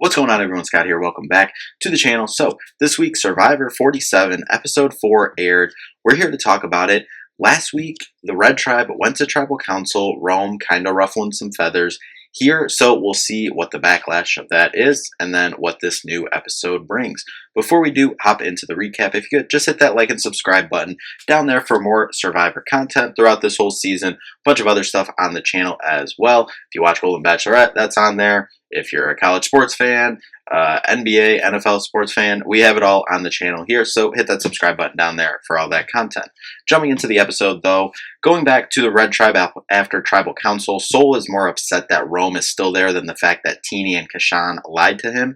What's going on, everyone? Scott here. Welcome back to the channel. So, this week, Survivor 47, Episode 4 aired. We're here to talk about it. Last week, the Red Tribe went to Tribal Council, Rome kind of ruffling some feathers here, so we'll see what the backlash of that is, and then what this new episode brings. Before we do hop into the recap, if you could just hit that like and subscribe button down there for more Survivor content throughout this whole season. A bunch of other stuff on the channel as well. If you watch Golden Bachelorette, that's on there. If you're a college sports fan, NBA, NFL sports fan, we have it all on the channel here, so hit that subscribe button down there for all that content. Jumping into the episode, though, going back to the Red Tribe after Tribal Council, Sol is more upset that Rome is still there than the fact that Teenie and Kashan lied to him.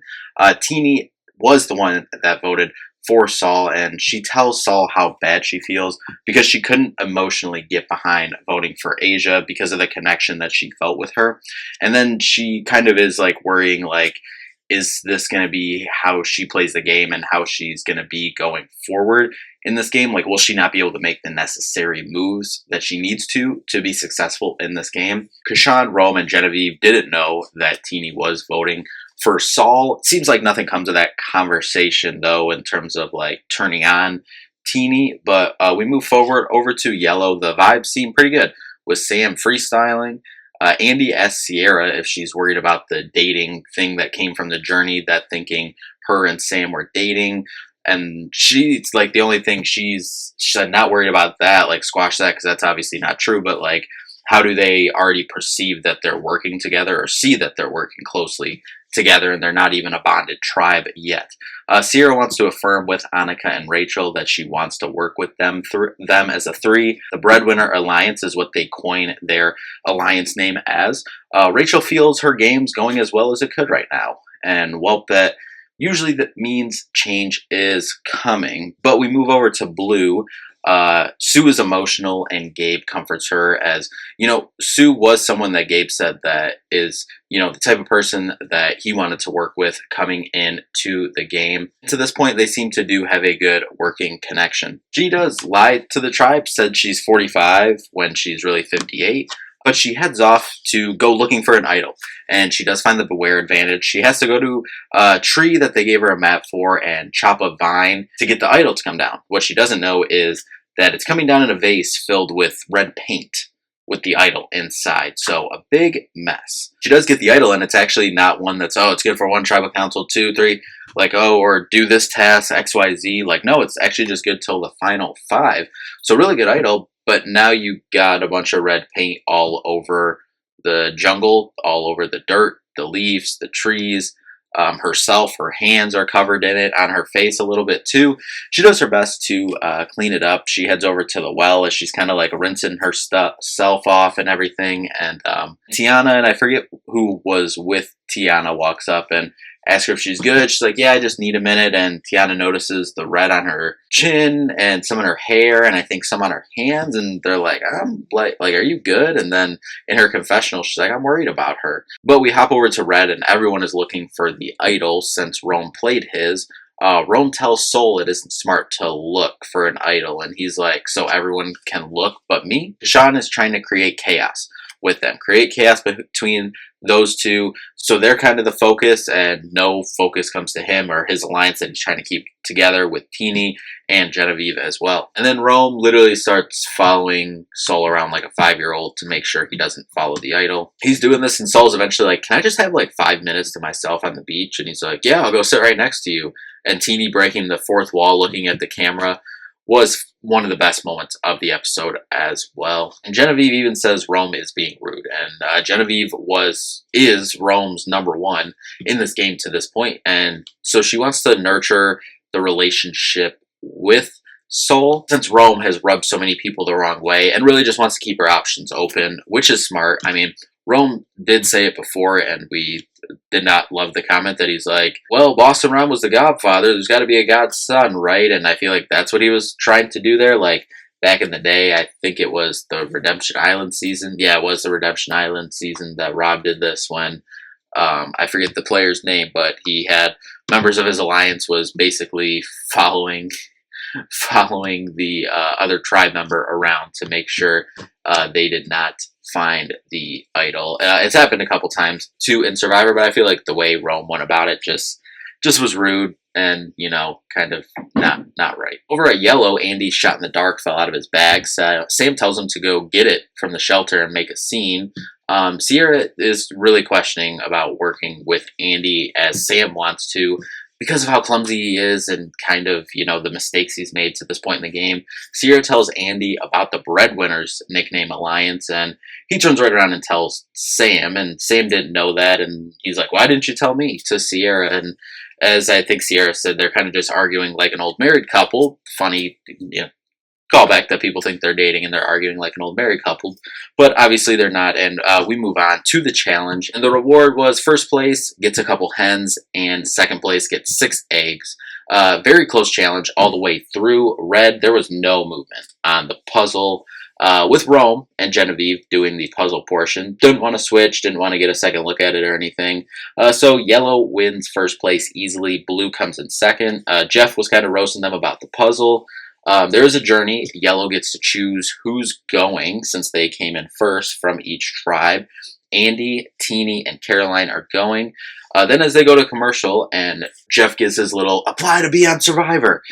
Teenie was the one that voted for Sol, and she tells Sol how bad she feels because she couldn't emotionally get behind voting for Asia because of the connection that she felt with her. And then she kind of is like worrying, like, is this going to be how she plays the game and how she's going to be going forward in this game? Like, will she not be able to make the necessary moves that she needs to be successful in this game? Kashan, Rome, and Genevieve didn't know that Teenie was voting for Sol. It seems like nothing comes of that conversation, though, in terms of, like, turning on Teenie. But we move forward over to Yellow. The vibes seem pretty good with Sam freestyling. Andy asks Sierra if she's worried about the dating thing that came from the journey, that thinking her and Sam were dating. And she's like, the only thing she's not worried about that, like, squash that, because that's obviously not true. But, like, how do they already perceive that they're working together or see that they're working closely together and they're not even a bonded tribe yet? Sierra wants to affirm with Annika and Rachel that she wants to work with them as a three. The Breadwinner Alliance is what they coin their alliance name as. Rachel feels her game's going as well as it could right now, and well, that usually that means change is coming. But we move over to Blue. Sue is emotional and Gabe comforts her, as, you know, Sue was someone that Gabe said that is, you know, the type of person that he wanted to work with coming into the game. To this point, they seem to have a good working connection. She does lie to the tribe, said she's 45 when she's really 58. But she heads off to go looking for an idol, and she does find the Beware advantage. She has to go to a tree that they gave her a map for and chop a vine to get the idol to come down. What she doesn't know is that it's coming down in a vase filled with red paint with the idol inside. So a big mess. She does get the idol, and it's actually not one that's, oh, it's good for one tribal council, 2, 3, like, oh, or do this task, XYZ. Like, no, it's actually just good till the final 5. So really good idol. But now you got a bunch of red paint all over the jungle, all over the dirt, the leaves, the trees. Herself, her hands are covered in it, on her face a little bit too. She does her best to clean it up. She heads over to the well as she's kind of like rinsing her self off and everything. And Tiana, and I forget who was with Tiana, walks up and asks her if she's good. She's like, yeah, I just need a minute. And Tiana notices the red on her chin and some on her hair and I think some on her hands. And they're like, I'm like, are you good? And then in her confessional, she's like, I'm worried about her. But we hop over to Red, and everyone is looking for the idol since Rome played his. Rome tells Sol it isn't smart to look for an idol. And he's like, so everyone can look but me? Kashan is trying to create chaos with them. Create chaos between those two, so they're kind of the focus, and no focus comes to him or his alliance that he's trying to keep together with Teenie and Genevieve as well. And then Rome literally starts following Sol around like a 5-year-old to make sure he doesn't follow the idol. He's doing this, and Sol's eventually like, can I just have like 5 minutes to myself on the beach? And he's like, yeah, I'll go sit right next to you. And Teenie breaking the fourth wall, looking at the camera, was one of the best moments of the episode as well. And Genevieve even says Rome is being rude, and Genevieve is Rome's #1 in this game to this point, and so she wants to nurture the relationship with Sol, since Rome has rubbed so many people the wrong way, and really just wants to keep her options open, which is smart. I mean, Rome did say it before, and we did not love the comment that he's like, well, Boston Ron was the godfather, there's got to be a godson, right? And I feel like that's what he was trying to do there. Like, back in the day, I think it was the Redemption Island season. Yeah, it was the Redemption Island season that Rob did this when, I forget the player's name, but he had members of his alliance was basically following following the other tribe member around to make sure they did not find the idol. It's happened a couple times too in Survivor, but I feel like the way Rome went about it just was rude and kind of not right. Over at Yellow, Andy shot in the dark fell out of his bag. Sam tells him to go get it from the shelter and make a scene. Sierra is really questioning about working with Andy as Sam wants to because of how clumsy he is and kind of, the mistakes he's made to this point in the game. Sierra tells Andy about the Breadwinners nickname alliance, and he turns right around and tells Sam, and Sam didn't know that, and he's like, why didn't you tell me, to Sierra? And as I think Sierra said, they're kind of just arguing like an old married couple. Funny, callback that people think they're dating and they're arguing like an old married couple, but obviously they're not. And we move on to the challenge, and the reward was first place gets a couple hens and second place gets 6 eggs. Very close challenge all the way through. Red, there was no movement on the puzzle, with Rome and Genevieve doing the puzzle portion. Didn't want to switch, didn't want to get a second look at it or anything. So Yellow wins first place easily. Blue comes in second. Jeff was kind of roasting them about the puzzle. There is a journey. Yellow gets to choose who's going since they came in first from each tribe. Andy, Teeny, and Caroline are going. Then as they go to commercial and Jeff gives his little apply to be on Survivor,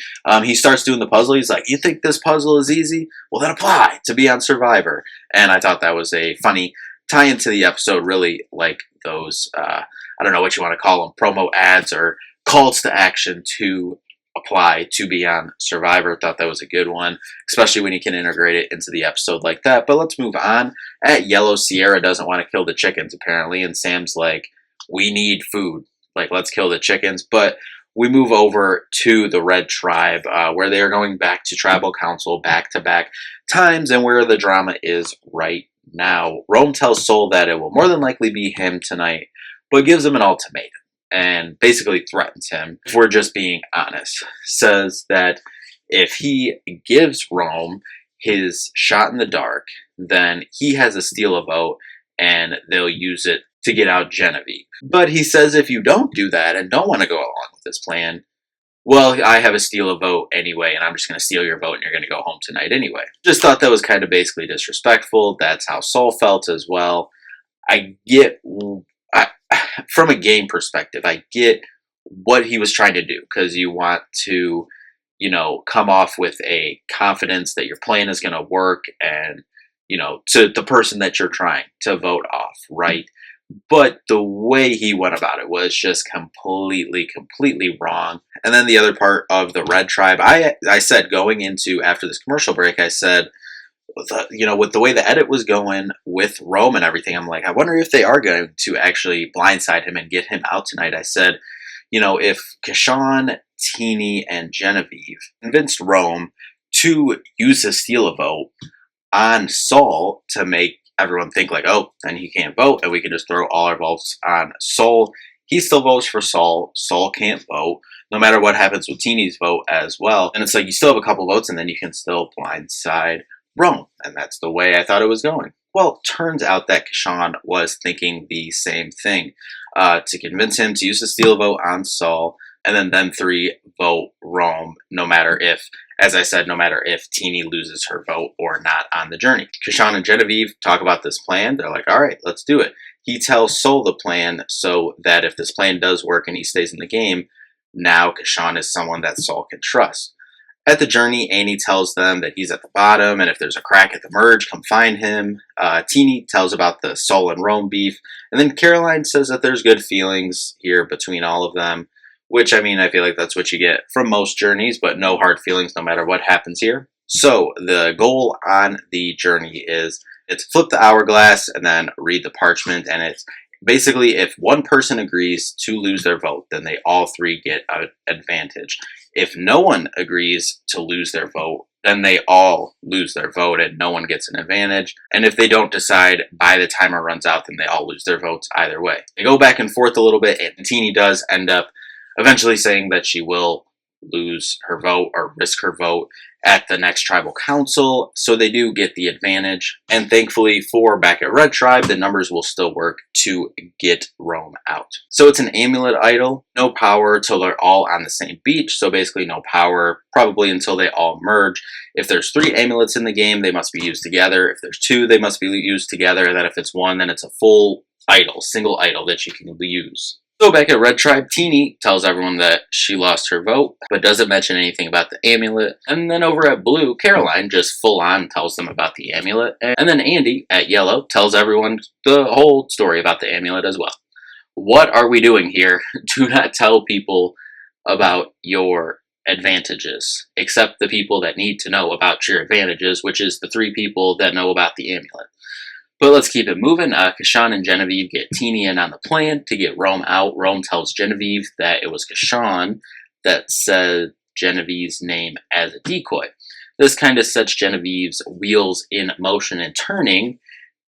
he starts doing the puzzle. He's like, you think this puzzle is easy? Well, then apply to be on Survivor. And I thought that was a funny tie into the episode, really like those, I don't know what you want to call them, promo ads or calls to action to apply to be on Survivor. Thought that was a good one, especially when you can integrate it into the episode like that. But let's move on. At Yellow, Sierra doesn't want to kill the chickens apparently, and Sam's like, we need food, like let's kill the chickens. But we move over to the Red Tribe, where they are going back to Tribal Council back-to-back times, and where the drama is right now. Rome tells Soul that it will more than likely be him tonight, but gives him an ultimatum and basically threatens him, if we're just being honest. Says that if he gives Rome his shot in the dark, then he has to steal a vote and they'll use it to get out Genevieve. But he says if you don't do that and don't want to go along with this plan, well, I have a steal a vote anyway, and I'm just going to steal your vote and you're going to go home tonight anyway. Just thought that was kind of basically disrespectful. That's how Soul felt as well. From a game perspective, I get what he was trying to do, because you want to, come off with a confidence that your plan is going to work and, to the person that you're trying to vote off, right? But the way he went about it was just completely wrong. And then the other part of the Red Tribe, I said going into after this commercial break, I said, with the way the edit was going with Rome and everything, I'm like, I wonder if they are going to actually blindside him and get him out tonight. I said, if Kashawn, Teeny, and Genevieve convinced Rome to use his steal a vote on Saul to make everyone think like, oh, then he can't vote and we can just throw all our votes on Saul. He still votes for Saul. Saul can't vote, no matter what happens with Teeny's vote as well. And it's like you still have a couple votes and then you can still blindside Rome. And that's the way I thought it was going. Well, turns out that Kashawn was thinking the same thing, to convince him to use the steal vote on Saul, and then them three vote Rome, no matter if, as I said, no matter if Teeny loses her vote or not on the journey. Kashawn and Genevieve talk about this plan. They're like, all right, let's do it. He tells Soul the plan so that if this plan does work and he stays in the game, now Kashawn is someone that Soul can trust. At the journey, Annie tells them that he's at the bottom, and if there's a crack at the merge, come find him. Teeny tells about the Soul and Rome beef, and then Caroline says that there's good feelings here between all of them, which, I feel like that's what you get from most journeys, but no hard feelings no matter what happens here. So, the goal on the journey is it's flip the hourglass and then read the parchment, and it's basically if one person agrees to lose their vote, then they all three get an advantage. If no one agrees to lose their vote, then they all lose their vote and no one gets an advantage. And if they don't decide by the timer runs out, then they all lose their votes either way. They go back and forth a little bit, and Teeny does end up eventually saying that she will lose her vote or risk her vote at the next tribal council, so they do get the advantage. And thankfully for back at Red Tribe, the numbers will still work to get Rome out. So it's an amulet idol, no power till they're all on the same beach, so basically no power probably until they all merge. If there's 3 amulets in the game, they must be used together. If there's 2, they must be used together. And then if it's 1, then it's a full idol, single idol that you can use. So back at Red Tribe, Teenie tells everyone that she lost her vote, but doesn't mention anything about the amulet. And then over at Blue, Caroline just full on tells them about the amulet. And then Andy at Yellow tells everyone the whole story about the amulet as well. What are we doing here? Do not tell people about your advantages, except the people that need to know about your advantages, which is the 3 people that know about the amulet. But let's keep it moving. Kashan and Genevieve get Teenie in on the plan to get Rome out. Rome tells Genevieve that it was Kashan that said Genevieve's name as a decoy. This kind of sets Genevieve's wheels in motion and turning,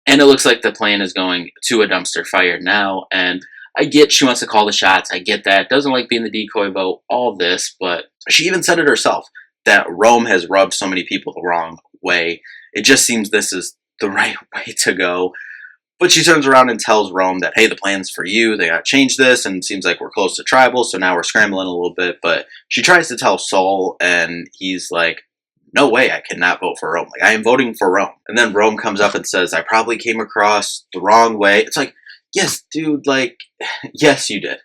and it looks like the plan is going to a dumpster fire now. And I get she wants to call the shots. I get that. Doesn't like being the decoy vote, all this, but she even said it herself that Rome has rubbed so many people the wrong way. It just seems this is the right way to go. But she turns around and tells Rome that, hey, the plan's for you. They got to change this, and it seems like we're close to tribal, so now we're scrambling a little bit. But she tries to tell Sol, and he's like, no way, I cannot vote for Rome. Like, I am voting for Rome. And then Rome comes up and says, I probably came across the wrong way. It's like, yes, dude, like, yes, you did.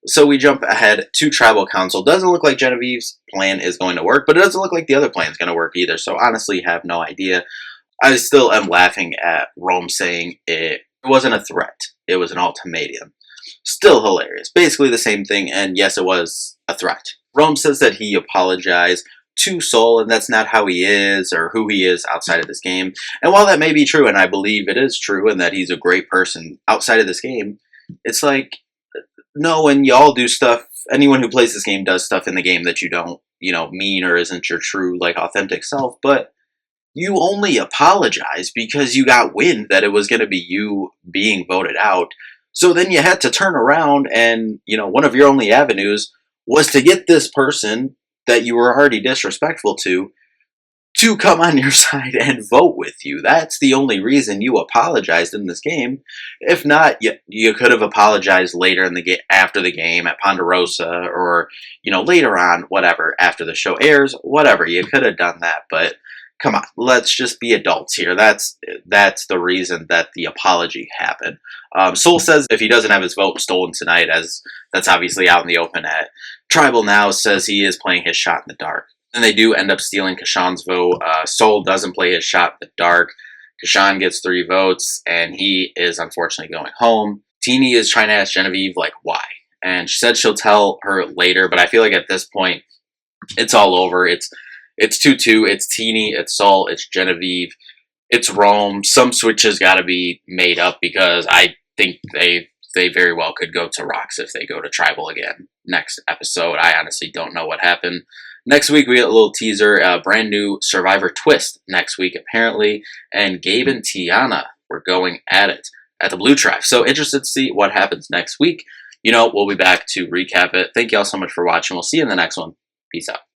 So we jump ahead to Tribal Council. Doesn't look like Genevieve's plan is going to work, but it doesn't look like the other plan is going to work either. So honestly, have no idea. I still am laughing at Rome saying it wasn't a threat. It was an ultimatum. Still hilarious. Basically the same thing, and yes, it was a threat. Rome says that he apologized to Sol, and that's not how he is or who he is outside of this game. And while that may be true, and I believe it is true, and that he's a great person outside of this game, it's like, no, when y'all do stuff, anyone who plays this game does stuff in the game that you don't, mean or isn't your true, authentic self, but you only apologize because you got wind that it was going to be you being voted out. So then you had to turn around and, one of your only avenues was to get this person that you were already disrespectful to come on your side and vote with you. That's the only reason you apologized in this game. If not, you could have apologized later in the game, after the game at Ponderosa, or, later on, whatever, after the show airs, whatever. You could have done that, but come on, let's just be adults here. That's the reason that the apology happened. Sol says if he doesn't have his vote stolen tonight, as that's obviously out in the open at Tribal now, says he is playing his shot in the dark. And they do end up stealing Kashan's vote. Sol doesn't play his shot in the dark. Kashan gets 3 votes, and he is unfortunately going home. Teenie is trying to ask Genevieve, why? And she said she'll tell her later, but I feel like at this point, it's all over. It's 2-2. It's Teenie, it's Sol, it's Genevieve, it's Rome. Some switches got to be made up because I think they very well could go to Rocks if they go to Tribal again next episode. I honestly don't know what happened. Next week, we get a little teaser, brand new Survivor twist next week, apparently, and Gabe and Tiana were going at it at the Blue Tribe. So interested to see what happens next week. We'll be back to recap it. Thank you all so much for watching. We'll see you in the next one. Peace out.